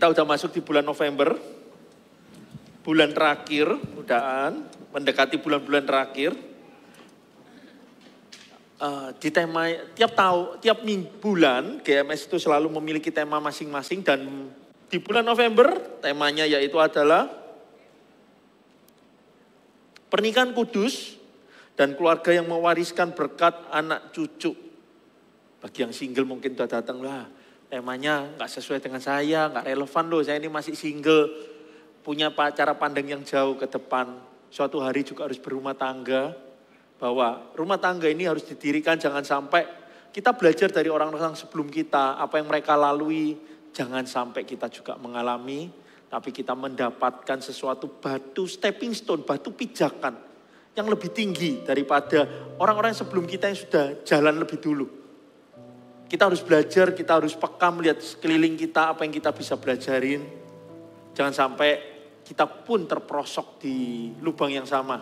Kita udah masuk di bulan November, bulan terakhir, udahan, mendekati bulan-bulan terakhir. Di tema tiap bulan GMS itu selalu memiliki tema masing-masing, dan di bulan November temanya yaitu adalah pernikahan kudus dan keluarga yang mewariskan berkat anak cucu. Bagi yang single mungkin udah datang lah, temanya nggak sesuai dengan saya, nggak relevan loh, saya ini masih single, punya cara pandang yang jauh ke depan. Suatu hari juga harus berumah tangga, bahwa rumah tangga ini harus didirikan, jangan sampai kita belajar dari orang-orang sebelum kita, apa yang mereka lalui, jangan sampai kita juga mengalami, tapi kita mendapatkan sesuatu batu stepping stone, batu pijakan yang lebih tinggi daripada orang-orang sebelum kita yang sudah jalan lebih dulu. Kita harus belajar, kita harus peka melihat sekeliling kita, apa yang kita bisa belajarin. Jangan sampai kita pun terperosok di lubang yang sama.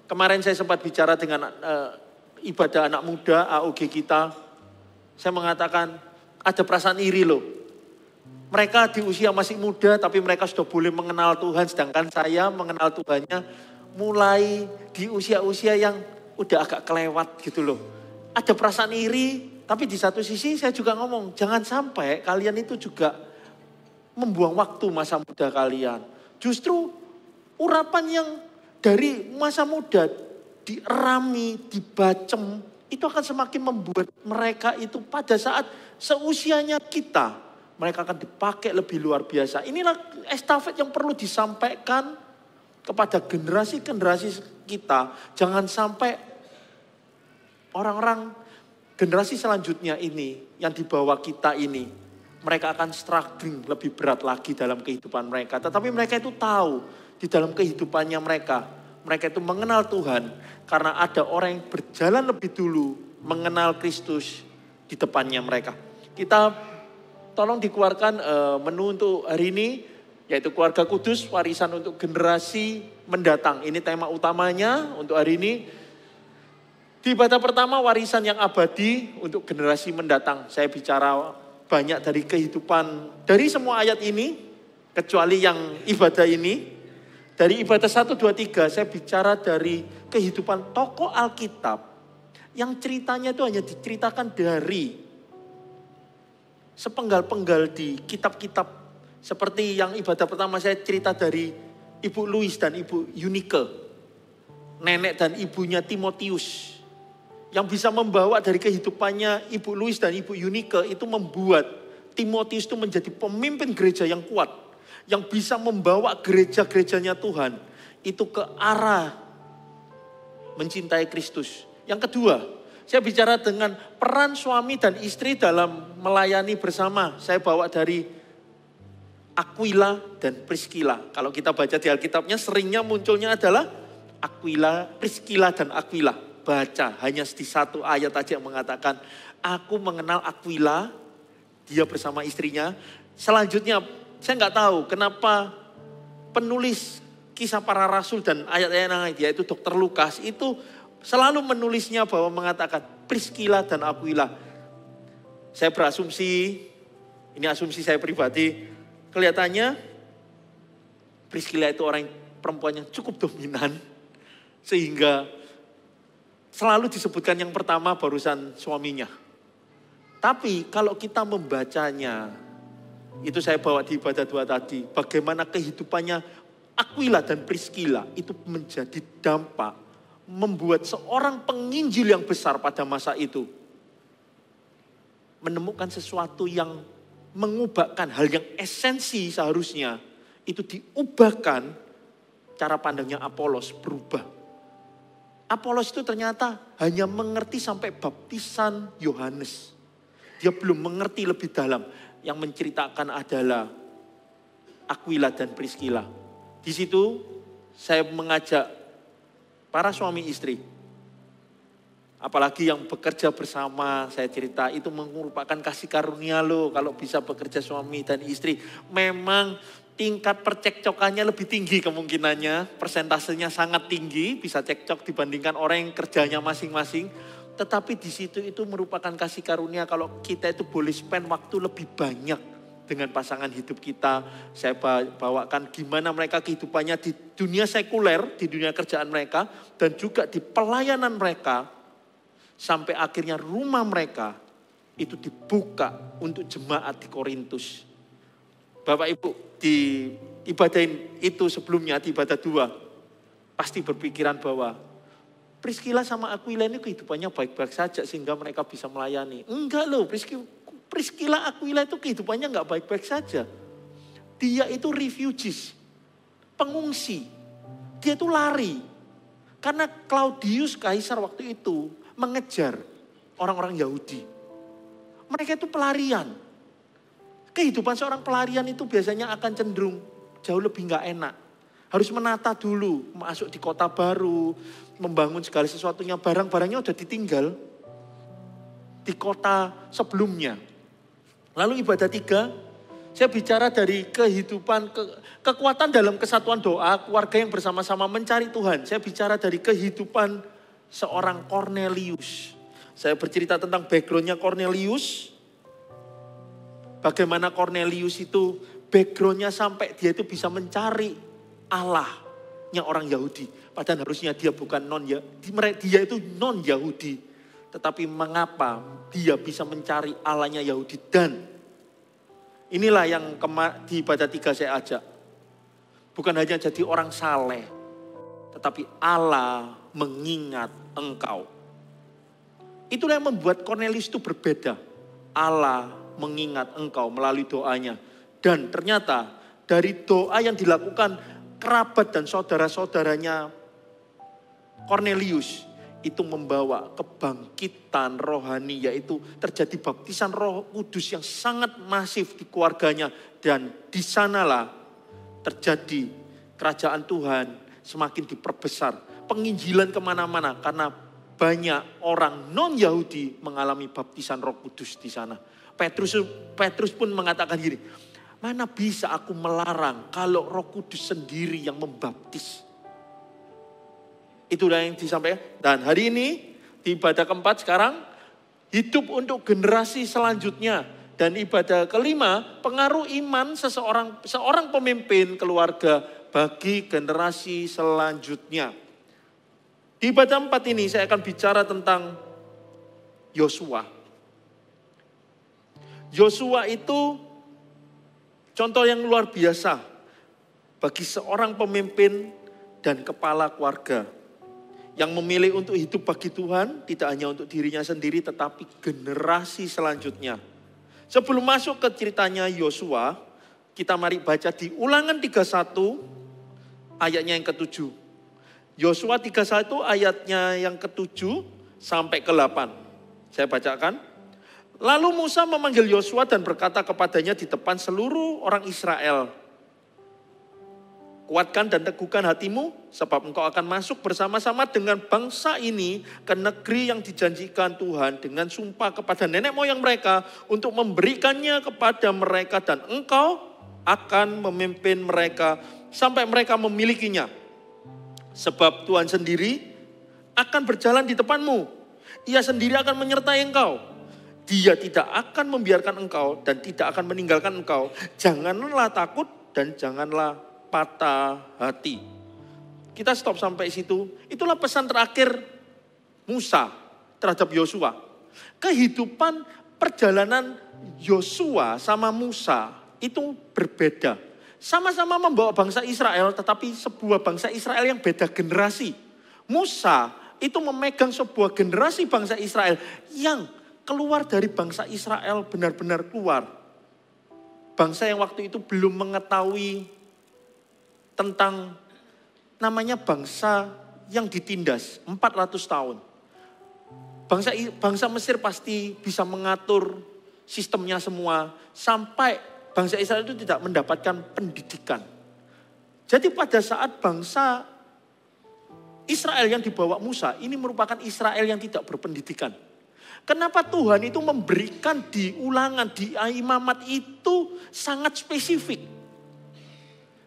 Kemarin saya sempat bicara dengan ibadah anak muda, AOG kita. Saya mengatakan ada perasaan iri loh. Mereka di usia masih muda tapi mereka sudah boleh mengenal Tuhan. Sedangkan saya mengenal Tuhannya mulai di usia-usia yang udah agak kelewat gitu loh. Ada perasaan iri, tapi di satu sisi saya juga ngomong, jangan sampai kalian itu juga membuang waktu masa muda kalian. Justru urapan yang dari masa muda dierami, dibacem, itu akan semakin membuat mereka itu pada saat seusianya kita, mereka akan dipakai lebih luar biasa. Inilah estafet yang perlu disampaikan kepada generasi-generasi kita. Jangan sampai orang-orang generasi selanjutnya ini, yang di bawah kita ini, mereka akan struggling lebih berat lagi dalam kehidupan mereka. Tetapi mereka itu tahu di dalam kehidupannya mereka itu mengenal Tuhan. Karena ada orang yang berjalan lebih dulu mengenal Kristus di depannya mereka. Kita tolong dikeluarkan menu untuk hari ini, yaitu keluarga kudus, warisan untuk generasi mendatang. Ini tema utamanya untuk hari ini. Di ibadah pertama, warisan yang abadi untuk generasi mendatang. Saya bicara banyak dari kehidupan, dari semua ayat ini, kecuali yang ibadah ini. Dari ibadah 1, 2, 3, saya bicara dari kehidupan tokoh Alkitab. Yang ceritanya itu hanya diceritakan dari sepenggal-penggal di kitab-kitab. Seperti yang ibadah pertama saya cerita dari Ibu Louis dan Ibu Eunike. Nenek dan ibunya Timotius. Yang bisa membawa dari kehidupannya Ibu Louis dan Ibu Eunike itu membuat Timotius itu menjadi pemimpin gereja yang kuat. Yang bisa membawa gereja-gerejanya Tuhan itu ke arah mencintai Kristus. Yang kedua, saya bicara dengan peran suami dan istri dalam melayani bersama. Saya bawa dari Aquila dan Priscilla. Kalau kita baca di Alkitabnya seringnya munculnya adalah Aquila, Priscilla dan Aquila. Baca hanya di satu ayat aja yang mengatakan, aku mengenal Aquila, dia bersama istrinya. Selanjutnya saya nggak tahu kenapa penulis Kisah Para Rasul dan ayat-ayat yang lain, yaitu Dr. Lukas, itu selalu menulisnya bahwa mengatakan Priscilla dan Aquila. Saya berasumsi, ini asumsi saya pribadi, kelihatannya Priscilla itu orang perempuan yang cukup dominan, sehingga selalu disebutkan yang pertama barusan suaminya. Tapi kalau kita membacanya, itu saya bawa di ibadah 2 tadi. Bagaimana kehidupannya Aquila dan Priscilla itu menjadi dampak. Membuat seorang penginjil yang besar pada masa itu. Menemukan sesuatu yang mengubahkan hal yang esensi seharusnya. Itu diubahkan, cara pandangnya Apolos berubah. Apolos itu ternyata hanya mengerti sampai baptisan Yohanes. Dia belum mengerti lebih dalam. Yang menceritakan adalah Aquila dan Priscilla. Di situ saya mengajak para suami istri. Apalagi yang bekerja bersama, saya cerita itu merupakan kasih karunia loh. Kalau bisa bekerja suami dan istri. Memang tingkat percekcokannya lebih tinggi kemungkinannya. Persentasenya sangat tinggi, bisa cekcok dibandingkan orang yang kerjanya masing-masing. Tetapi di situ itu merupakan kasih karunia kalau kita itu boleh spend waktu lebih banyak dengan pasangan hidup kita. Saya bawakan gimana mereka kehidupannya di dunia sekuler, di dunia kerjaan mereka, dan juga di pelayanan mereka, sampai akhirnya rumah mereka itu dibuka untuk jemaat di Korintus. Bapak Ibu di ibadah itu sebelumnya, di ibadah 2, pasti berpikiran bahwa Priscilla sama Aquila ini kehidupannya baik-baik saja sehingga mereka bisa melayani. Enggak loh, Priscilla Aquila itu kehidupannya enggak baik-baik saja. Dia itu refugees, pengungsi. Dia itu lari. Karena Claudius Kaisar waktu itu mengejar orang-orang Yahudi. Mereka itu pelarian. Kehidupan seorang pelarian itu biasanya akan cenderung jauh lebih enggak enak. Harus menata dulu, masuk di kota baru, membangun segala sesuatunya, barang-barangnya udah ditinggal di kota sebelumnya. Lalu ibadah 3, saya bicara dari kehidupan, kekuatan dalam kesatuan doa, keluarga yang bersama-sama mencari Tuhan. Saya bicara dari kehidupan seorang Cornelius. Saya bercerita tentang backgroundnya Cornelius. Bagaimana Cornelius itu backgroundnya sampai dia itu bisa mencari Allahnya orang Yahudi. Padahal harusnya dia bukan dia itu non Yahudi. Tetapi mengapa dia bisa mencari Allahnya Yahudi. Dan inilah yang di ibadah 3 saya ajak. Bukan hanya jadi orang saleh, tetapi Allah mengingat engkau. Itulah yang membuat Cornelius itu berbeda. Allah mengingat engkau melalui doanya. Dan ternyata dari doa yang dilakukan kerabat dan saudara-saudaranya Cornelius itu membawa kebangkitan rohani, yaitu terjadi baptisan Roh Kudus yang sangat masif di keluarganya. Dan di sanalah terjadi kerajaan Tuhan semakin diperbesar. Penginjilan kemana-mana karena banyak orang non-Yahudi mengalami baptisan Roh Kudus di sana. Petrus pun mengatakan gini, mana bisa aku melarang kalau Roh Kudus sendiri yang membaptis. Itulah yang disampaikan. Dan hari ini di ibadah 4 sekarang, hidup untuk generasi selanjutnya. Dan ibadah 5, pengaruh iman seorang pemimpin keluarga bagi generasi selanjutnya. Di ibadah 4 ini saya akan bicara tentang Yosua. Yosua itu contoh yang luar biasa bagi seorang pemimpin dan kepala keluarga yang memilih untuk hidup bagi Tuhan, tidak hanya untuk dirinya sendiri tetapi generasi selanjutnya. Sebelum masuk ke ceritanya Yosua, kita mari baca di Ulangan 31 ayatnya yang ke-7. Yosua 31 ayatnya yang ke-7 sampai ke-8. Saya bacakan. Lalu Musa memanggil Yosua dan berkata kepadanya di depan seluruh orang Israel, kuatkan dan teguhkan hatimu, sebab engkau akan masuk bersama-sama dengan bangsa ini ke negeri yang dijanjikan Tuhan dengan sumpah kepada nenek moyang mereka untuk memberikannya kepada mereka, dan engkau akan memimpin mereka sampai mereka memilikinya. Sebab Tuhan sendiri akan berjalan di depanmu, Ia sendiri akan menyertai engkau. Dia tidak akan membiarkan engkau dan tidak akan meninggalkan engkau. Janganlah takut dan janganlah patah hati. Kita stop sampai situ. Itulah pesan terakhir Musa terhadap Yosua. Kehidupan perjalanan Yosua sama Musa itu berbeda. Sama-sama membawa bangsa Israel, tetapi sebuah bangsa Israel yang beda generasi. Musa itu memegang sebuah generasi bangsa Israel yang keluar dari bangsa Israel, benar-benar keluar. Bangsa yang waktu itu belum mengetahui tentang namanya bangsa yang ditindas 400 tahun. Bangsa Mesir pasti bisa mengatur sistemnya semua sampai bangsa Israel itu tidak mendapatkan pendidikan. Jadi pada saat bangsa Israel yang dibawa Musa ini merupakan Israel yang tidak berpendidikan. Kenapa Tuhan itu memberikan di Ulangan, di Imamat itu sangat spesifik.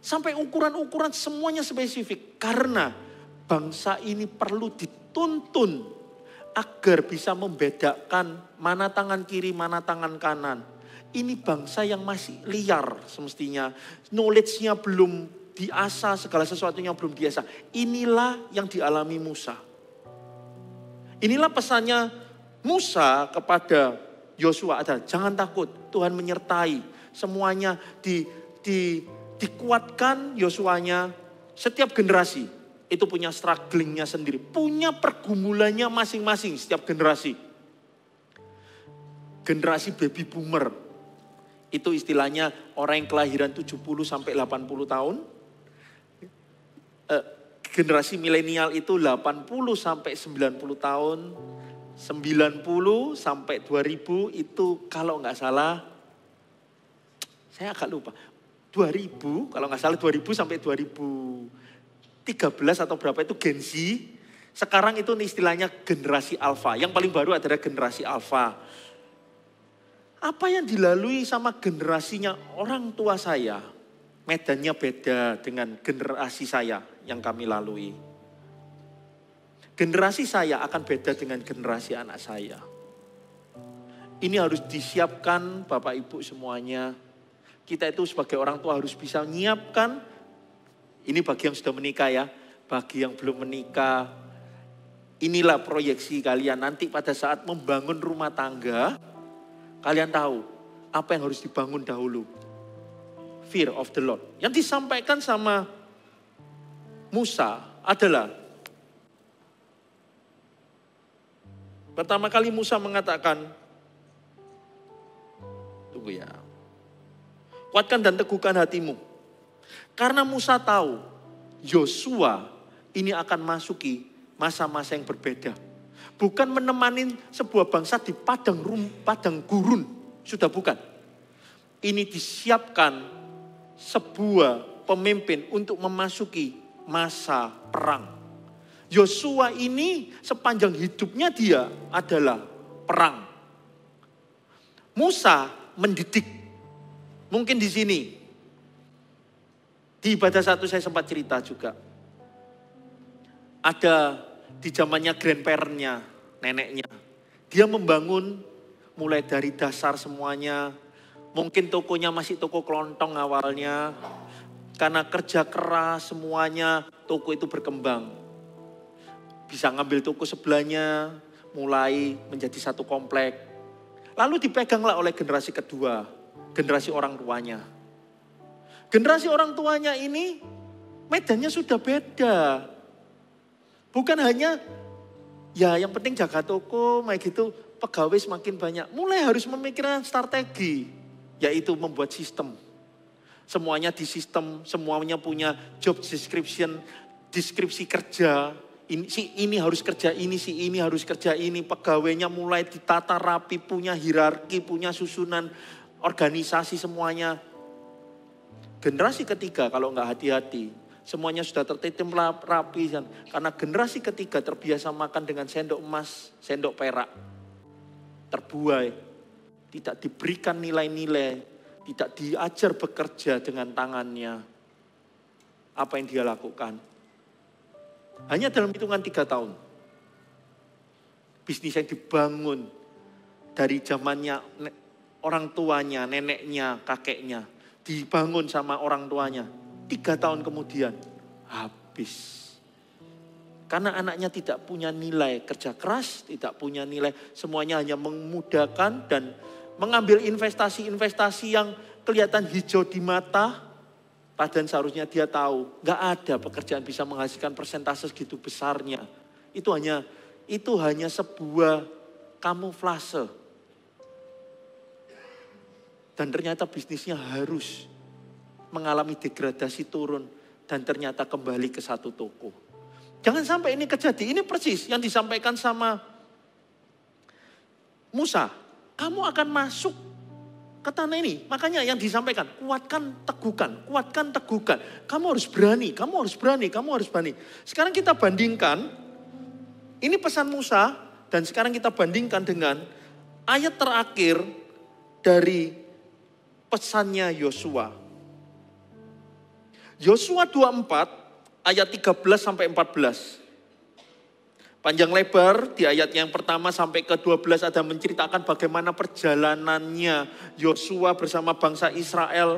Sampai ukuran-ukuran semuanya spesifik. Karena bangsa ini perlu dituntun agar bisa membedakan mana tangan kiri, mana tangan kanan. Ini bangsa yang masih liar semestinya. Knowledge-nya belum diasah, segala sesuatunya belum diasah. Inilah yang dialami Musa. Inilah pesannya Musa kepada Yosua adalah jangan takut, Tuhan menyertai. Semuanya dikuatkan Yosuanya. Setiap generasi itu punya strugglingnya sendiri. Punya pergumulannya masing-masing setiap generasi. Generasi baby boomer. Itu istilahnya orang yang kelahiran 70 sampai 80 tahun. Generasi milenial itu 80 sampai 90 tahun. 90 sampai 2000 itu kalau nggak salah, saya agak lupa. 2000, kalau nggak salah 2000 sampai 2013 atau berapa itu Gen Z. Sekarang itu istilahnya generasi alfa. Yang paling baru adalah generasi alfa. Apa yang dilalui sama generasinya orang tua saya, medannya beda dengan generasi saya yang kami lalui. Generasi saya akan beda dengan generasi anak saya. Ini harus disiapkan Bapak Ibu semuanya. Kita itu sebagai orang tua harus bisa menyiapkan. Ini bagi yang sudah menikah ya. Bagi yang belum menikah. Inilah proyeksi kalian nanti pada saat membangun rumah tangga. Kalian tahu apa yang harus dibangun dahulu. Fear of the Lord. Yang disampaikan sama Musa adalah, pertama kali Musa mengatakan, tunggu ya. Kuatkan dan teguhkan hatimu. Karena Musa tahu Yosua ini akan masuki masa-masa yang berbeda. Bukan menemani sebuah bangsa di padang gurun. Sudah bukan. Ini disiapkan sebuah pemimpin untuk memasuki masa perang. Yosua ini sepanjang hidupnya dia adalah perang. Musa mendidik. Mungkin di sini. Di ibadah satu saya sempat cerita juga. Ada di zamannya grandparent-nya, neneknya. Dia membangun mulai dari dasar semuanya. Mungkin tokonya masih toko kelontong awalnya. Karena kerja keras semuanya, toko itu berkembang. Bisa ngambil toko sebelahnya, mulai menjadi satu komplek. Lalu dipeganglah oleh generasi kedua, generasi orang tuanya. Generasi orang tuanya ini medannya sudah beda. Bukan hanya, ya yang penting jaga toko, kayak gitu, pegawai semakin banyak. Mulai harus memikirkan strategi, yaitu membuat sistem. Semuanya di sistem, semuanya punya job description, deskripsi kerja. Ini harus kerja ini, si ini harus kerja ini. Pegawainya mulai ditata rapi, punya hierarki, punya susunan organisasi semuanya. Generasi ketiga kalau nggak hati-hati, semuanya sudah tertitip rapi. Karena generasi ketiga terbiasa makan dengan sendok emas, sendok perak. Terbuai, tidak diberikan nilai-nilai, tidak diajar bekerja dengan tangannya. Apa yang dia lakukan? Hanya dalam hitungan 3 tahun. Bisnis yang dibangun dari zamannya orang tuanya, neneknya, kakeknya. Dibangun sama orang tuanya. 3 tahun kemudian habis. Karena anaknya tidak punya nilai kerja keras, tidak punya nilai. Semuanya hanya memudahkan dan mengambil investasi-investasi yang kelihatan hijau di mata. Padahal seharusnya dia tahu, gak ada pekerjaan bisa menghasilkan persentase segitu besarnya. Itu hanya sebuah kamuflase. Dan ternyata bisnisnya harus mengalami degradasi turun. Dan ternyata kembali ke satu toko. Jangan sampai ini terjadi. Ini persis yang disampaikan sama Musa. Kamu akan masuk ke tanah ini. Makanya yang disampaikan, kuatkan, teguhkan. Kuatkan, teguhkan. Kamu harus berani, kamu harus berani, kamu harus berani. Sekarang kita bandingkan, ini pesan Musa. Dan sekarang kita bandingkan dengan ayat terakhir dari pesannya Yosua. Yosua 24 ayat 13 sampai 14. Panjang lebar di ayat yang pertama sampai ke-12 ada menceritakan bagaimana perjalanannya Yosua bersama bangsa Israel.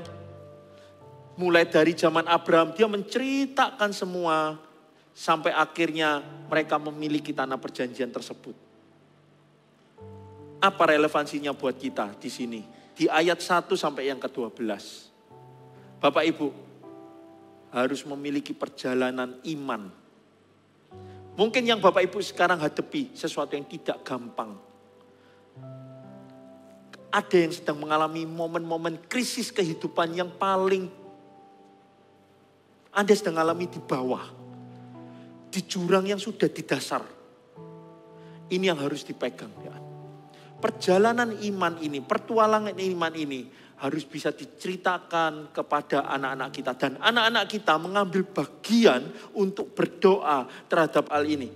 Mulai dari zaman Abraham, dia menceritakan semua sampai akhirnya mereka memiliki tanah perjanjian tersebut. Apa relevansinya buat kita di sini? Di ayat 1 sampai yang ke-12. Bapak Ibu harus memiliki perjalanan iman. Mungkin yang Bapak Ibu sekarang hadapi sesuatu yang tidak gampang. Ada yang sedang mengalami momen-momen krisis kehidupan yang paling Anda sedang alami di bawah. Di jurang yang sudah di dasar. Ini yang harus dipegang. Ya. Perjalanan iman ini, pertualangan iman ini harus bisa diceritakan kepada anak-anak kita. Dan anak-anak kita mengambil bagian untuk berdoa terhadap hal ini.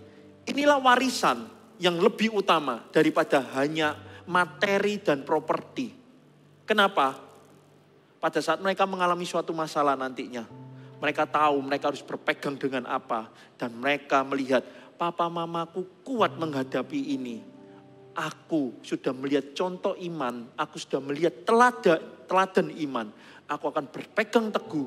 Inilah warisan yang lebih utama daripada hanya materi dan properti. Kenapa? Pada saat mereka mengalami suatu masalah nantinya, mereka tahu mereka harus berpegang dengan apa. Dan mereka melihat, papa mamaku kuat menghadapi ini. Aku sudah melihat contoh iman, aku sudah melihat teladan iman. Aku akan berpegang teguh.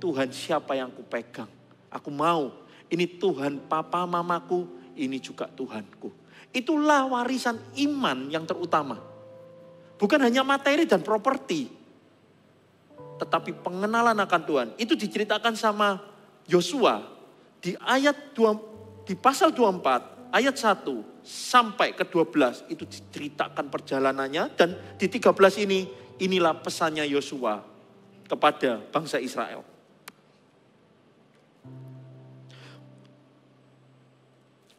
Tuhan siapa yang aku pegang? Aku mau, ini Tuhan papa mamaku, ini juga Tuhanku. Itulah warisan iman yang terutama. Bukan hanya materi dan properti. Tetapi pengenalan akan Tuhan. Itu diceritakan sama Yosua di di pasal 24 ayat 1 sampai ke 12 itu diceritakan perjalanannya, dan di 13 inilah pesannya Yosua kepada bangsa Israel.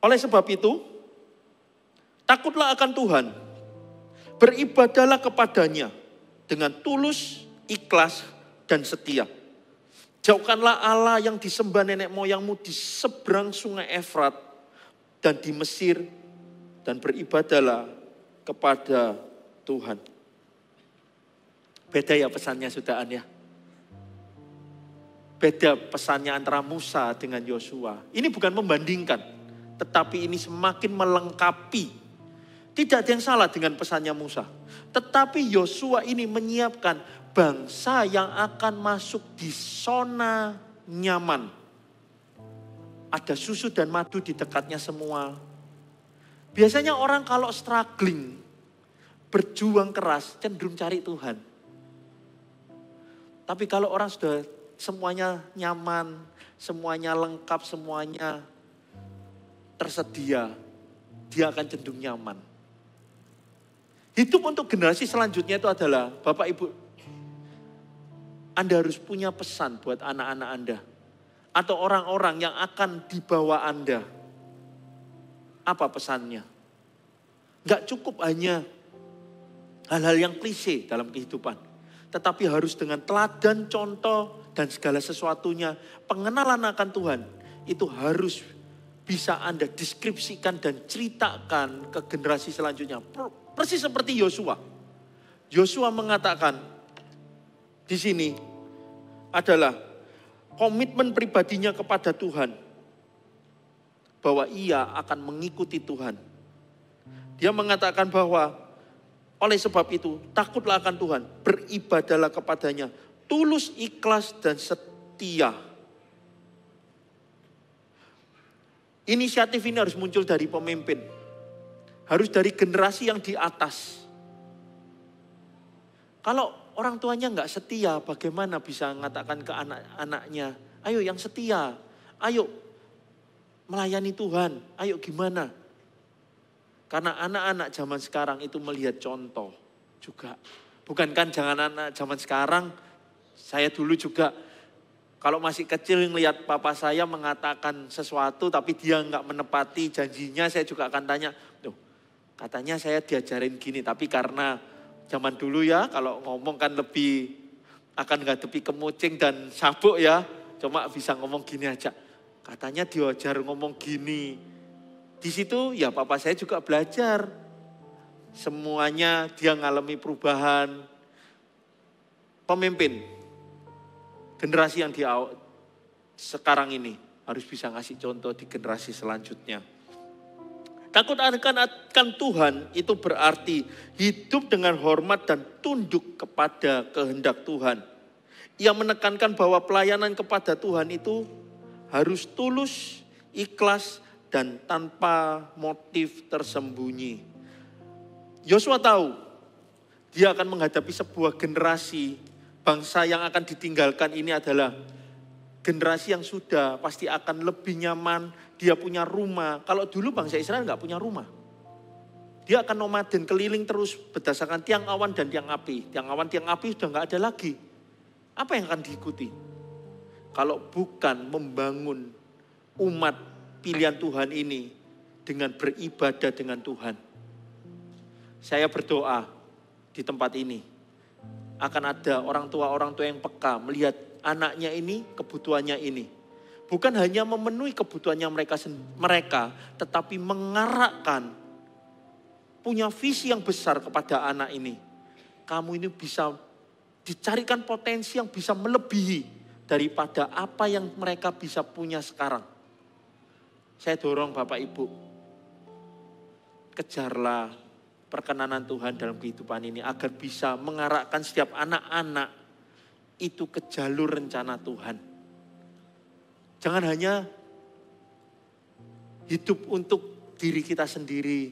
Oleh sebab itu, takutlah akan Tuhan, beribadahlah kepadanya dengan tulus, ikhlas, dan setia. Jauhkanlah Allah yang disembah nenek moyangmu di seberang sungai Efrat dan di Mesir, dan beribadahlah kepada Tuhan. Beda ya pesannya saudara ya. Beda pesannya antara Musa dengan Yosua. Ini bukan membandingkan, tetapi ini semakin melengkapi. Tidak ada yang salah dengan pesannya Musa. Tetapi Yosua ini menyiapkan bangsa yang akan masuk di zona nyaman. Ada susu dan madu di dekatnya semua. Biasanya orang kalau struggling, berjuang keras, cenderung cari Tuhan. Tapi kalau orang sudah semuanya nyaman, semuanya lengkap, semuanya tersedia, dia akan cenderung nyaman. Hidup untuk generasi selanjutnya itu adalah, Bapak Ibu, Anda harus punya pesan buat anak-anak Anda. Atau orang-orang yang akan dibawa Anda. Apa pesannya? Gak cukup hanya hal-hal yang klise dalam kehidupan. Tetapi harus dengan teladan, contoh, dan segala sesuatunya. Pengenalan akan Tuhan itu harus bisa Anda deskripsikan dan ceritakan ke generasi selanjutnya. Persis seperti Yosua. Yosua mengatakan di sini adalah komitmen pribadinya kepada Tuhan. Bahwa ia akan mengikuti Tuhan. Dia mengatakan bahwa oleh sebab itu takutlah akan Tuhan. Beribadahlah kepadanya. Tulus, ikhlas, dan setia. Inisiatif ini harus muncul dari pemimpin. Harus dari generasi yang di atas. Kalau orang tuanya nggak setia, bagaimana bisa mengatakan ke anak-anaknya, ayo yang setia, ayo melayani Tuhan, ayo gimana? Karena anak-anak zaman sekarang itu melihat contoh juga. Bukankah jangan anak zaman sekarang, saya dulu juga kalau masih kecil ngelihat papa saya mengatakan sesuatu tapi dia nggak menepati janjinya, saya juga akan tanya, tuh katanya saya diajarin gini, tapi karena zaman dulu ya kalau ngomong kan lebih akan ngadepi kemucing dan sabuk ya, cuma bisa ngomong gini aja. Katanya diajar ngomong gini. Di situ ya papa saya juga belajar. Semuanya dia ngalami perubahan. Pemimpin, generasi yang sekarang ini harus bisa ngasih contoh di generasi selanjutnya. Takut akan Tuhan itu berarti hidup dengan hormat dan tunduk kepada kehendak Tuhan. Ia menekankan bahwa pelayanan kepada Tuhan itu harus tulus, ikhlas, dan tanpa motif tersembunyi. Yosua tahu dia akan menghadapi sebuah generasi bangsa yang akan ditinggalkan ini adalah generasi yang sudah pasti akan lebih nyaman, dia punya rumah. Kalau dulu bangsa Israel nggak punya rumah. Dia akan nomaden keliling terus berdasarkan tiang awan dan tiang api. Tiang awan, tiang api sudah nggak ada lagi. Apa yang akan diikuti? Kalau bukan membangun umat pilihan Tuhan ini dengan beribadah dengan Tuhan. Saya berdoa di tempat ini akan ada orang tua yang peka melihat anaknya ini, kebutuhannya ini. Bukan hanya memenuhi kebutuhannya mereka, tetapi mengarahkan, punya visi yang besar kepada anak ini. Kamu ini bisa dicarikan potensi yang bisa melebihi daripada apa yang mereka bisa punya sekarang. Saya dorong Bapak Ibu, kejarlah perkenanan Tuhan dalam kehidupan ini agar bisa mengarahkan setiap anak-anak itu ke jalur rencana Tuhan. Jangan hanya hidup untuk diri kita sendiri.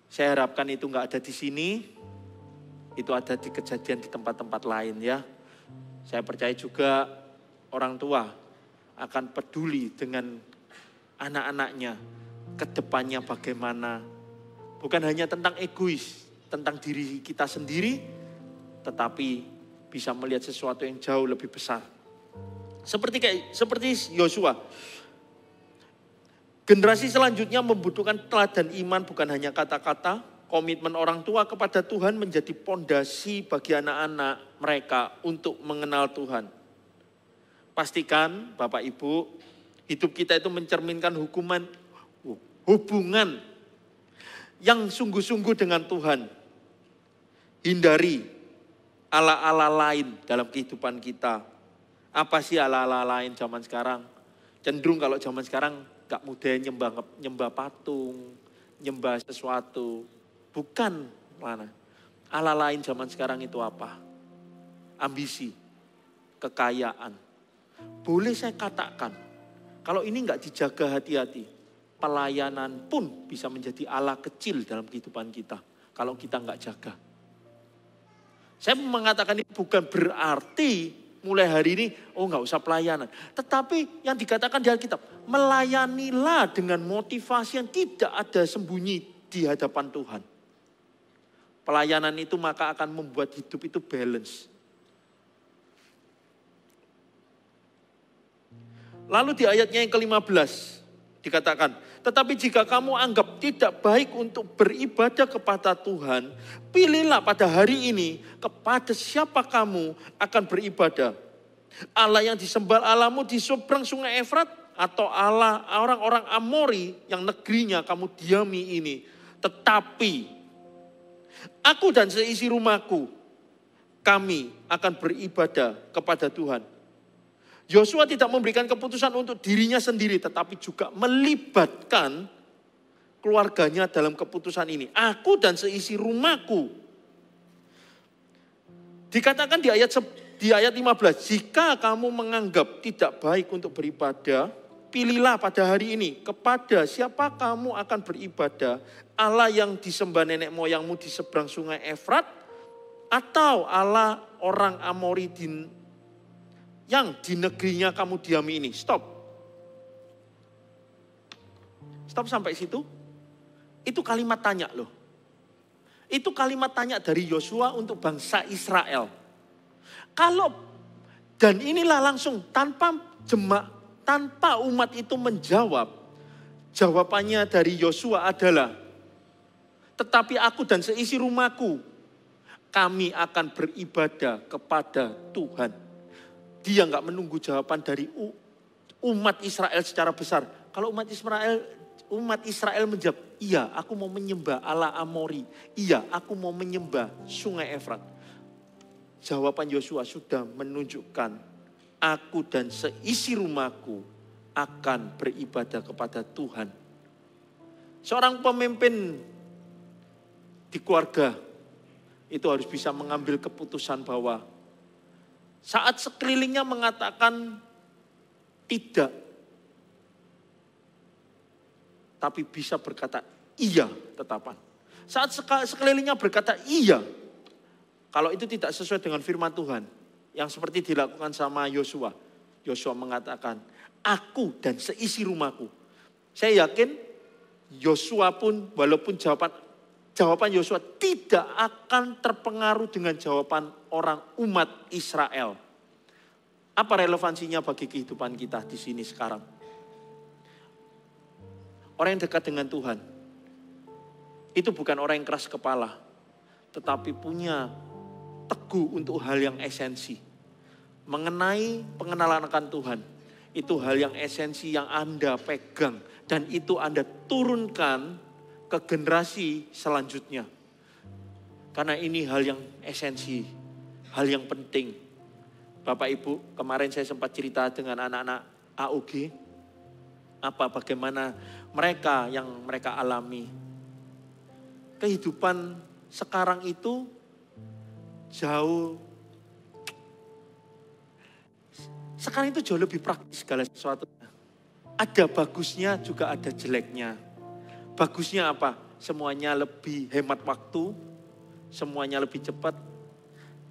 Saya harapkan itu enggak ada di sini, itu ada di kejadian di tempat-tempat lain ya. Saya percaya juga orang tua akan peduli dengan anak-anaknya, ke depannya bagaimana. Bukan hanya tentang egois, tentang diri kita sendiri, tetapi bisa melihat sesuatu yang jauh lebih besar. Seperti Yosua. Generasi selanjutnya membutuhkan teladan iman bukan hanya kata-kata. Komitmen orang tua kepada Tuhan menjadi pondasi bagi anak-anak mereka untuk mengenal Tuhan. Pastikan Bapak Ibu, hidup kita itu mencerminkan hubungan yang sungguh-sungguh dengan Tuhan. Hindari ala-ala lain dalam kehidupan kita. Apa sih ala-ala lain zaman sekarang? Cenderung kalau zaman sekarang gak mudah nyembah patung, nyembah sesuatu. Bukan mana. Ala lain zaman sekarang itu apa? Ambisi, kekayaan. Boleh saya katakan, kalau ini gak dijaga hati-hati, pelayanan pun bisa menjadi ala kecil dalam kehidupan kita. Kalau kita gak jaga. Saya mengatakan ini bukan berarti mulai hari ini, gak usah pelayanan. Tetapi yang dikatakan di Alkitab, melayanilah dengan motivasi yang tidak ada sembunyi di hadapan Tuhan. Pelayanan itu maka akan membuat hidup itu balance. Lalu di ayatnya yang ke-15 dikatakan, tetapi jika kamu anggap tidak baik untuk beribadah kepada Tuhan, pilihlah pada hari ini kepada siapa kamu akan beribadah. Allah yang disembah Allahmu di seberang sungai Efrat, atau Allah orang-orang Amori yang negerinya kamu diami ini. Tetapi aku dan seisi rumahku, kami akan beribadah kepada Tuhan. Yosua tidak memberikan keputusan untuk dirinya sendiri, tetapi juga melibatkan keluarganya dalam keputusan ini. Aku dan seisi rumahku. Dikatakan di ayat 15, jika kamu menganggap tidak baik untuk beribadah, pilihlah pada hari ini kepada siapa kamu akan beribadah. Allah yang disembah nenek moyangmu di seberang sungai Efrat, atau Allah orang Amori yang di negerinya kamu diami ini. Stop sampai situ. Itu kalimat tanya loh. Itu kalimat tanya dari Yosua untuk bangsa Israel. Dan inilah langsung tanpa umat itu menjawab. Jawabannya dari Yosua adalah, tetapi aku dan seisi rumahku, kami akan beribadah kepada Tuhan. Dia enggak menunggu jawaban dari umat Israel secara besar. Kalau umat Israel menjawab, iya aku mau menyembah Allah Amori. Iya aku mau menyembah sungai Efrat. Jawaban Yosua sudah menunjukkan, aku dan seisi rumahku akan beribadah kepada Tuhan. Seorang pemimpin di keluarga itu harus bisa mengambil keputusan bahwa saat sekelilingnya mengatakan tidak, tapi bisa berkata iya tetapan. Saat sekelilingnya berkata iya, kalau itu tidak sesuai dengan firman Tuhan, yang seperti dilakukan sama Yosua. Yosua mengatakan, aku dan seisi rumahku. Saya yakin Yosua pun walaupun jawaban Yosua tidak akan terpengaruh dengan jawaban orang umat Israel. Apa relevansinya bagi kehidupan kita di sini sekarang? Orang yang dekat dengan Tuhan, itu bukan orang yang keras kepala, tetapi punya teguh untuk hal yang esensi. Mengenai pengenalan akan Tuhan, itu hal yang esensi yang Anda pegang. Dan itu Anda turunkan ke generasi selanjutnya. Karena ini hal yang esensi, hal yang penting. Bapak Ibu, kemarin saya sempat cerita dengan anak-anak AUG. Bagaimana mereka yang mereka alami. Kehidupan sekarang itu jauh. Sekarang itu jauh lebih praktis segala sesuatu. Ada bagusnya juga ada jeleknya. Bagusnya apa? Semuanya lebih hemat waktu. Semuanya lebih cepat.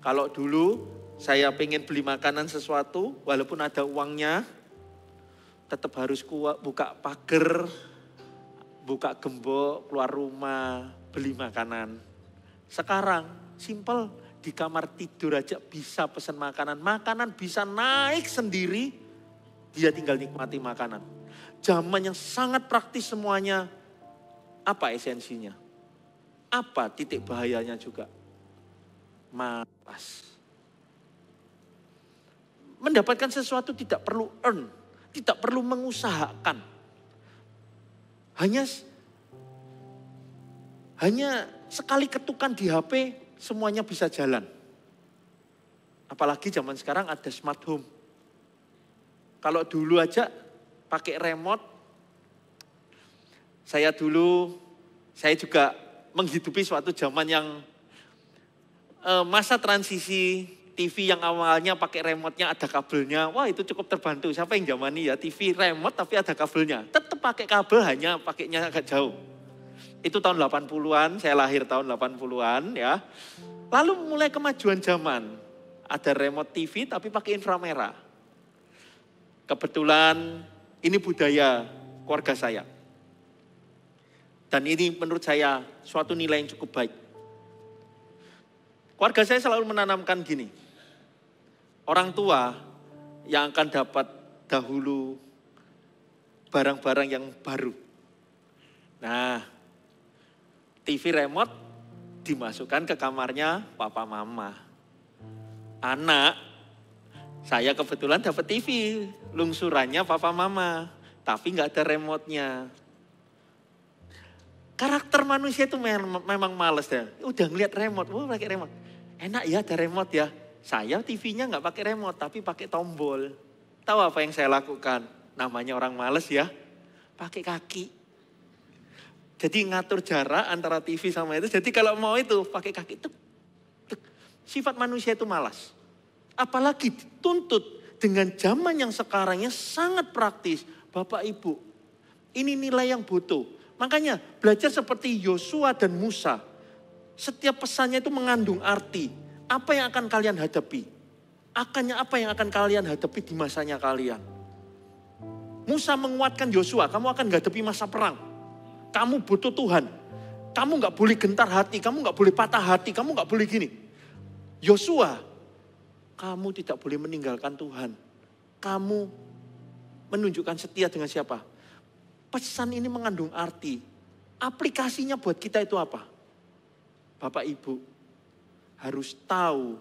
Kalau dulu saya pengen beli makanan sesuatu, walaupun ada uangnya, tetap harus buka pagar, buka gembok, keluar rumah, beli makanan. Sekarang simple. Di kamar tidur aja bisa pesan makanan. Makanan bisa naik sendiri. Dia tinggal nikmati makanan. Zaman yang sangat praktis semuanya. Apa esensinya? Apa titik bahayanya juga? Malas. Mendapatkan sesuatu tidak perlu earn. Tidak perlu mengusahakan. Hanya sekali ketukan di HP, semuanya bisa jalan. Apalagi zaman sekarang ada smart home. Kalau dulu aja pakai remote. Saya juga menghidupi suatu zaman yang masa transisi TV yang awalnya pakai remote-nya ada kabelnya. Wah, itu cukup terbantu. Siapa yang zamani ya TV remote tapi ada kabelnya. Tetap pakai kabel, hanya pakainya agak jauh. Itu tahun 80-an, saya lahir tahun 80-an ya. Lalu mulai kemajuan zaman. Ada remote TV tapi pakai inframerah. Kebetulan ini budaya keluarga saya. Dan ini menurut saya suatu nilai yang cukup baik. Keluarga saya selalu menanamkan gini. Orang tua yang akan dapat dahulu barang-barang yang baru. Nah, TV remote dimasukkan ke kamarnya papa mama. Anak, saya kebetulan dapat TV, lungsurannya papa mama, tapi nggak ada remote-nya. Karakter manusia itu memang males ya. Udah ngeliat remote, pakai remote. Enak ya ada remote ya. Saya TV-nya nggak pakai remote, tapi pakai tombol. Tahu apa yang saya lakukan? Namanya orang males ya, pakai kaki. Jadi ngatur jarak antara TV sama itu. Jadi kalau mau itu pakai kaki. Tuk, tuk. Sifat manusia itu malas. Apalagi dituntut dengan zaman yang sekarang yang sangat praktis. Bapak Ibu, ini nilai yang butuh. Makanya belajar seperti Yosua dan Musa. Setiap pesannya itu mengandung arti. Apa yang akan kalian hadapi? Apa yang akan kalian hadapi di masanya kalian? Musa menguatkan Yosua, kamu akan hadapi masa perang. Kamu butuh Tuhan. Kamu gak boleh gentar hati, kamu gak boleh patah hati, kamu gak boleh gini. Yosua, kamu tidak boleh meninggalkan Tuhan. Kamu menunjukkan setia dengan siapa? Pesan ini mengandung arti. Aplikasinya buat kita itu apa? Bapak Ibu harus tahu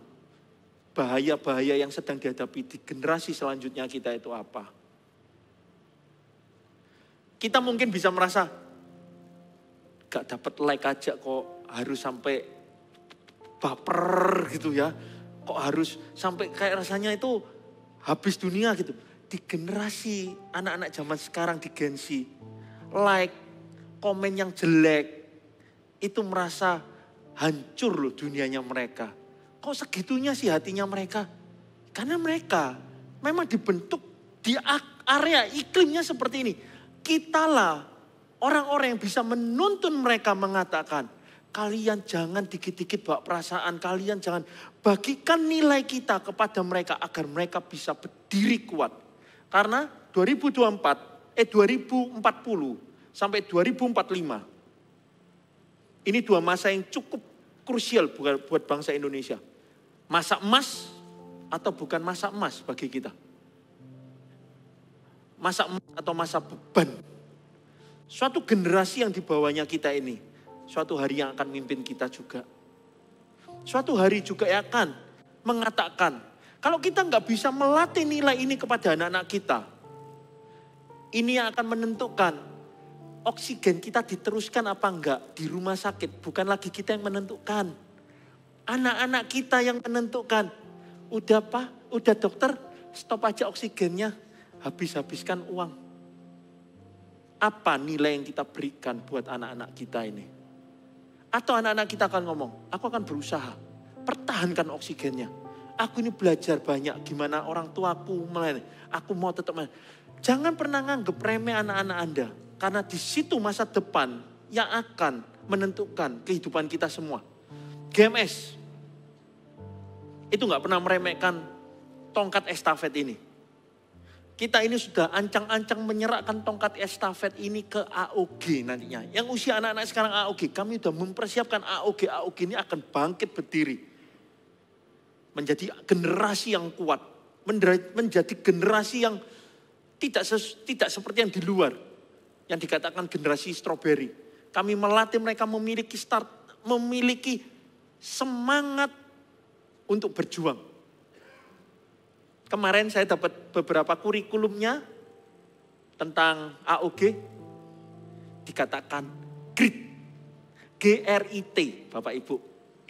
bahaya-bahaya yang sedang dihadapi di generasi selanjutnya kita itu apa. Kita mungkin bisa merasa, gak dapat like aja kok harus sampai baper gitu ya. Kok harus sampai kayak rasanya itu habis dunia gitu. Di generasi anak-anak zaman sekarang di Gen Z, like, komen yang jelek, itu merasa hancur loh dunianya mereka. Kok segitunya sih hatinya mereka? Karena mereka memang dibentuk di area iklimnya seperti ini. Kitalah orang-orang yang bisa menuntun mereka mengatakan, kalian jangan dikit-dikit bawa perasaan, kalian jangan bagikan nilai kita kepada mereka agar mereka bisa berdiri kuat. Karena 2040 sampai 2045. Ini dua masa yang cukup krusial buat bangsa Indonesia. Masa emas atau bukan masa emas bagi kita. Masa emas atau masa beban. Suatu generasi yang dibawanya kita ini. Suatu hari yang akan mimpin kita juga. Suatu hari juga akan mengatakan, kalau kita nggak bisa melatih nilai ini kepada anak-anak kita, ini yang akan menentukan oksigen kita diteruskan apa enggak di rumah sakit. Bukan lagi kita yang menentukan. Anak-anak kita yang menentukan. Udah Pak, udah dokter, stop aja oksigennya. Habis-habiskan uang. Apa nilai yang kita berikan buat anak-anak kita ini? Atau anak-anak kita akan ngomong, aku akan berusaha. Pertahankan oksigennya. Aku ini belajar banyak gimana orang tuaku melayani. Aku mau tetap melayani. Jangan pernah nganggep remeh anak-anak Anda. Karena di situ masa depan yang akan menentukan kehidupan kita semua. GMS itu nggak pernah meremehkan tongkat estafet ini. Kita ini sudah ancang-ancang menyerahkan tongkat estafet ini ke AOG nantinya. Yang usia anak-anak sekarang AOG, kami sudah mempersiapkan AOG ini akan bangkit berdiri. Menjadi generasi yang kuat. Menjadi generasi yang tidak seperti yang di luar. Yang dikatakan generasi stroberi. Kami melatih mereka memiliki semangat untuk berjuang. Kemarin saya dapat beberapa kurikulumnya tentang AOG. Dikatakan GRIT. GRIT, Bapak Ibu.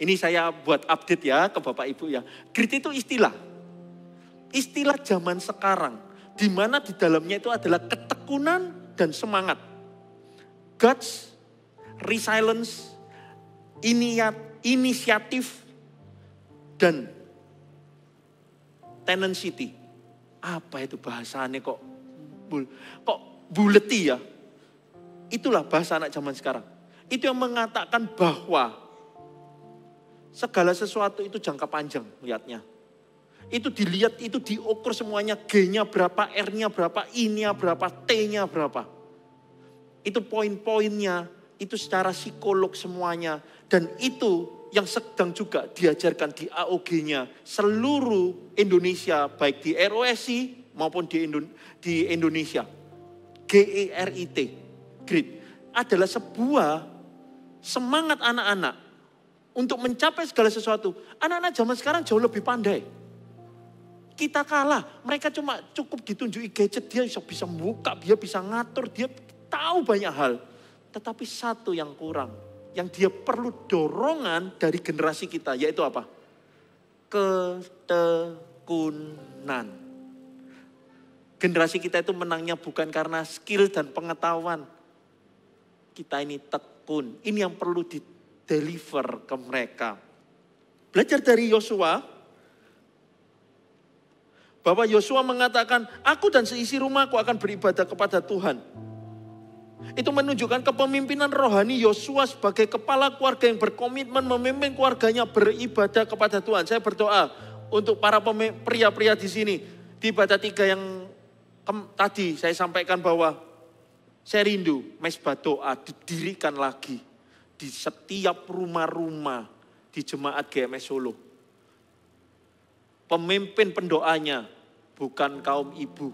Ini saya buat update ya ke Bapak Ibu ya. GRIT itu istilah. Istilah zaman sekarang. Di mana di dalamnya itu adalah ketekunan dan semangat. Guts, resilience, inisiatif, dan tenacity. Apa itu bahasanya kok buleti ya? Itulah bahasa anak zaman sekarang. Itu yang mengatakan bahwa segala sesuatu itu jangka panjang lihatnya. Itu dilihat, itu diukur semuanya. G-nya berapa, R-nya berapa, I-nya berapa, T-nya berapa. Itu poin-poinnya, itu secara psikolog semuanya. Dan itu yang sedang juga diajarkan di AOG-nya seluruh Indonesia. Baik di ROSI maupun di Indonesia. GERIT, GRIT. Adalah sebuah semangat anak-anak untuk mencapai segala sesuatu. Anak-anak zaman sekarang jauh lebih pandai. Kita kalah, mereka cuma cukup ditunjuki gadget, dia bisa buka, dia bisa ngatur, dia tahu banyak hal. Tetapi satu yang kurang, yang dia perlu dorongan dari generasi kita, yaitu apa? Ketekunan. Generasi kita itu menangnya bukan karena skill dan pengetahuan. Kita ini tekun, ini yang perlu di-deliver ke mereka. Belajar dari Yosua, bahwa Yosua mengatakan, aku dan seisi rumahku akan beribadah kepada Tuhan. Itu menunjukkan kepemimpinan rohani Yosua sebagai kepala keluarga yang berkomitmen memimpin keluarganya beribadah kepada Tuhan. Saya berdoa untuk para pria-pria di sini. Di ibadah 3 yang tadi saya sampaikan bahwa saya rindu mesbah doa didirikan lagi di setiap rumah-rumah di jemaat GMS Solo. Pemimpin pendoanya bukan kaum ibu,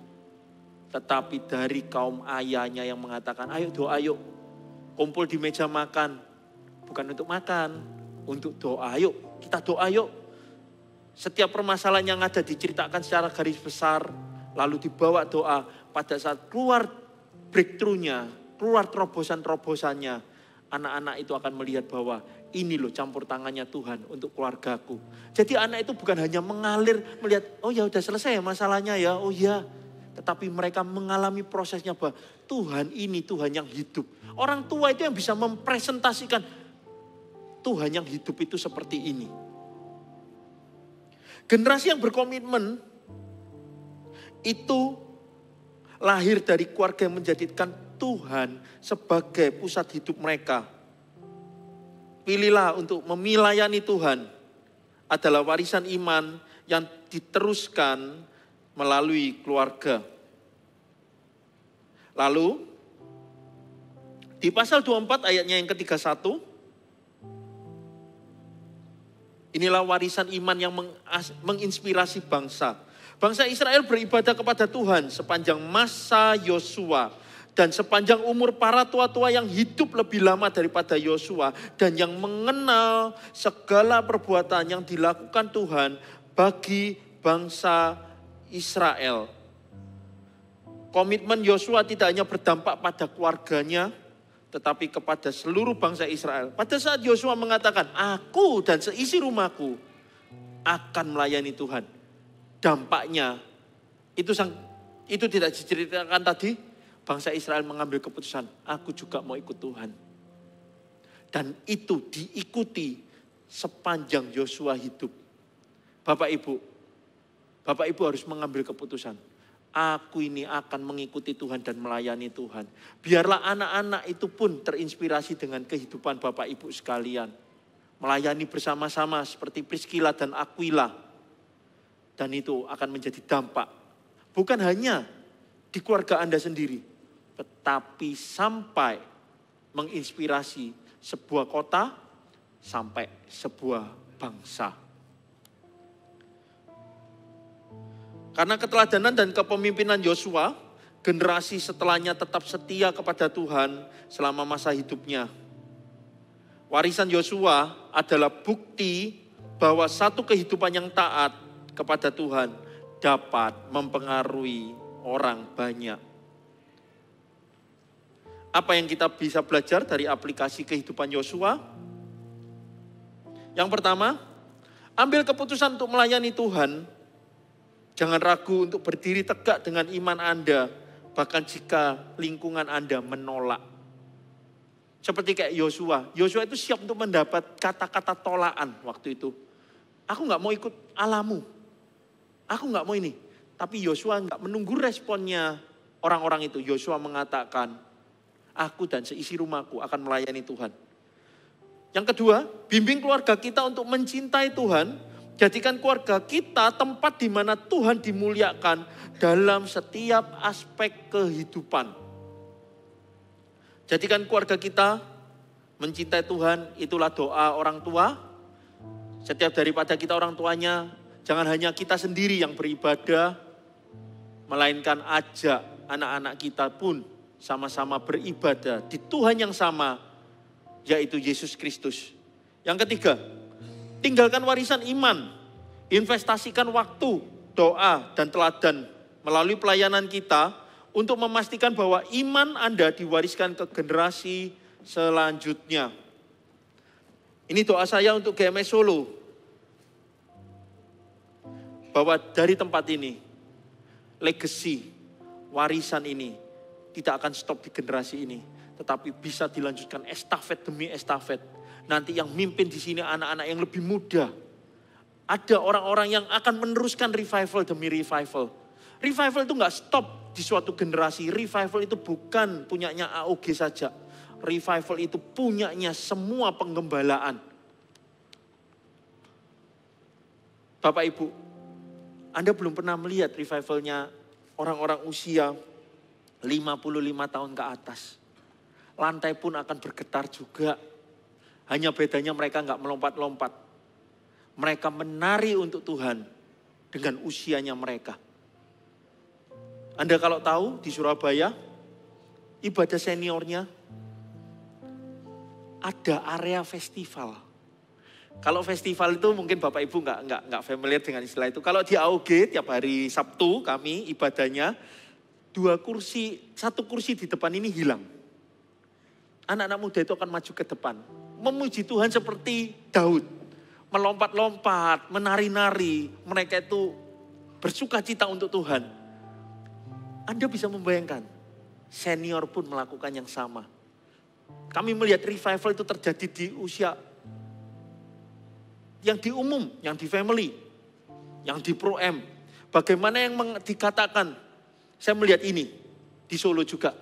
tetapi dari kaum ayahnya yang mengatakan, ayo doa yuk, kumpul di meja makan. Bukan untuk makan, untuk doa yuk, kita doa yuk. Setiap permasalahan yang ada diceritakan secara garis besar, lalu dibawa doa. Pada saat keluar breakthrough-nya, keluar terobosan-terobosannya, anak-anak itu akan melihat bahwa ini loh campur tangannya Tuhan untuk keluargaku. Jadi anak itu bukan hanya mengalir melihat, oh ya udah selesai ya masalahnya ya, oh ya. Tetapi mereka mengalami prosesnya bahwa Tuhan ini Tuhan yang hidup. Orang tua itu yang bisa mempresentasikan Tuhan yang hidup itu seperti ini. Generasi yang berkomitmen itu lahir dari keluarga yang menjadikan Tuhan sebagai pusat hidup mereka. Pilihlah untuk melayani Tuhan adalah warisan iman yang diteruskan melalui keluarga. Lalu di pasal 24 ayatnya yang ke-31, inilah warisan iman yang menginspirasi bangsa. Bangsa Israel beribadah kepada Tuhan sepanjang masa Yosua dan sepanjang umur para tua-tua yang hidup lebih lama daripada Yosua dan yang mengenal segala perbuatan yang dilakukan Tuhan bagi bangsa Israel. Komitmen Yosua tidak hanya berdampak pada keluarganya, tetapi kepada seluruh bangsa Israel. Pada saat Yosua mengatakan, aku dan seisi rumahku akan melayani Tuhan. Dampaknya, itu tidak diceritakan tadi, bangsa Israel mengambil keputusan, aku juga mau ikut Tuhan. Dan itu diikuti sepanjang Yosua hidup. Bapak Ibu harus mengambil keputusan. Aku ini akan mengikuti Tuhan dan melayani Tuhan. Biarlah anak-anak itu pun terinspirasi dengan kehidupan Bapak Ibu sekalian. Melayani bersama-sama seperti Priscilla dan Aquila. Dan itu akan menjadi dampak. Bukan hanya di keluarga Anda sendiri. Tetapi sampai menginspirasi sebuah kota sampai sebuah bangsa. Karena keteladanan dan kepemimpinan Yosua, generasi setelahnya tetap setia kepada Tuhan selama masa hidupnya. Warisan Yosua adalah bukti bahwa satu kehidupan yang taat kepada Tuhan dapat mempengaruhi orang banyak. Apa yang kita bisa belajar dari aplikasi kehidupan Yosua? Yang pertama, ambil keputusan untuk melayani Tuhan. Jangan ragu untuk berdiri tegak dengan iman Anda, bahkan jika lingkungan Anda menolak. Seperti kayak Yosua. Yosua itu siap untuk mendapat kata-kata tolaan waktu itu. Aku gak mau ikut alamu. Aku gak mau ini. Tapi Yosua gak menunggu responnya orang-orang itu. Yosua mengatakan, aku dan seisi rumahku akan melayani Tuhan. Yang kedua, bimbing keluarga kita untuk mencintai Tuhan. Jadikan keluarga kita tempat di mana Tuhan dimuliakan dalam setiap aspek kehidupan. Jadikan keluarga kita mencintai Tuhan, itulah doa orang tua. Setiap daripada kita orang tuanya, jangan hanya kita sendiri yang beribadah, melainkan ajak anak-anak kita pun sama-sama beribadah di Tuhan yang sama, yaitu Yesus Kristus. Yang ketiga, tinggalkan warisan iman, investasikan waktu, doa, dan teladan melalui pelayanan kita untuk memastikan bahwa iman Anda diwariskan ke generasi selanjutnya. Ini doa saya untuk GMS Solo. Bahwa dari tempat ini, legacy, warisan ini tidak akan stop di generasi ini. Tetapi bisa dilanjutkan estafet demi estafet. Nanti yang mimpin di sini anak-anak yang lebih muda. Ada orang-orang yang akan meneruskan revival demi revival. Revival itu gak stop di suatu generasi. Revival itu bukan punyanya AOG saja. Revival itu punyanya semua penggembalaan. Bapak Ibu, Anda belum pernah melihat revivalnya orang-orang usia 55 tahun ke atas. Lantai pun akan bergetar juga. Hanya bedanya mereka gak melompat-lompat. Mereka menari untuk Tuhan dengan usianya mereka. Anda kalau tahu di Surabaya, ibadah seniornya ada area festival. Kalau festival itu mungkin Bapak Ibu nggak familiar dengan istilah itu. Kalau di AOG tiap hari Sabtu kami ibadahnya 1 kursi di depan ini hilang. Anak-anak muda itu akan maju ke depan. Memuji Tuhan seperti Daud. Melompat-lompat, menari-nari. Mereka itu bersuka cita untuk Tuhan. Anda bisa membayangkan, senior pun melakukan yang sama. Kami melihat revival itu terjadi di usia yang di umum, yang di family, yang di Pro-M. Bagaimana yang dikatakan, saya melihat ini di Solo juga.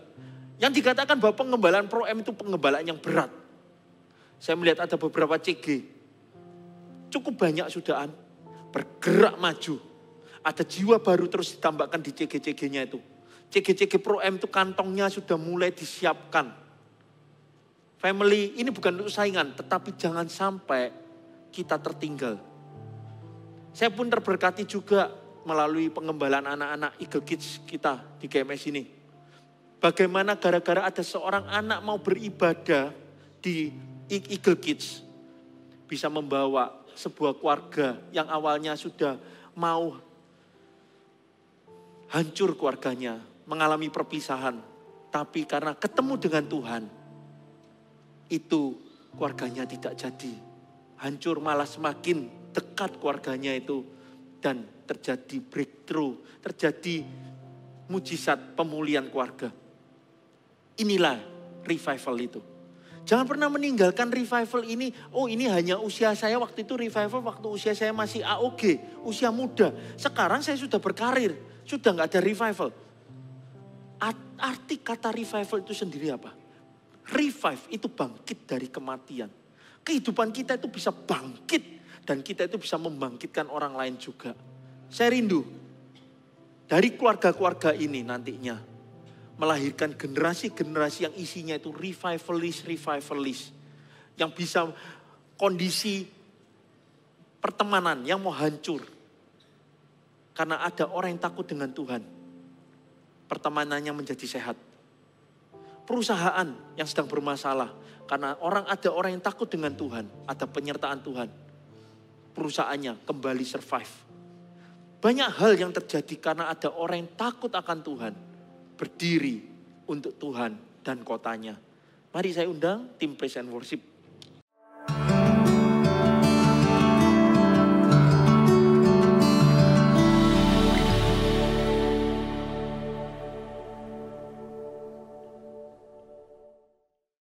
Yang dikatakan bahwa pengembalaan Pro-M itu pengembalaan yang berat. Saya melihat ada beberapa CG. Cukup banyak sudahan, bergerak maju. Ada jiwa baru terus ditambahkan di CG-CG-nya itu. CG-CG Pro-M itu kantongnya sudah mulai disiapkan. Family ini bukan untuk saingan, tetapi jangan sampai kita tertinggal. Saya pun terberkati juga melalui pengembalaan anak-anak Eagle Kids kita di GMS ini. Bagaimana gara-gara ada seorang anak mau beribadah di Eagle Kids, bisa membawa sebuah keluarga yang awalnya sudah mau hancur keluarganya, mengalami perpisahan. Tapi karena ketemu dengan Tuhan, itu keluarganya tidak jadi hancur, malah semakin dekat keluarganya itu. Dan terjadi breakthrough, terjadi mujizat pemulihan keluarga. Inilah revival itu. Jangan pernah meninggalkan revival ini. Oh, ini hanya usia saya waktu itu revival, waktu usia saya masih AOG, usia muda. Sekarang saya sudah berkarir, sudah nggak ada revival. Arti kata revival itu sendiri apa? Revive itu bangkit dari kematian. Kehidupan kita itu bisa bangkit. Dan kita itu bisa membangkitkan orang lain juga. Saya rindu dari keluarga-keluarga ini nantinya melahirkan generasi-generasi yang isinya itu revivalist. Yang bisa kondisi pertemanan yang mau hancur. Karena ada orang yang takut dengan Tuhan. Pertemanannya menjadi sehat. Perusahaan yang sedang bermasalah. Karena ada orang yang takut dengan Tuhan. Ada penyertaan Tuhan. Perusahaannya kembali survive. Banyak hal yang terjadi karena ada orang yang takut akan Tuhan. Berdiri untuk Tuhan dan kotanya. Mari saya undang tim Praise and Worship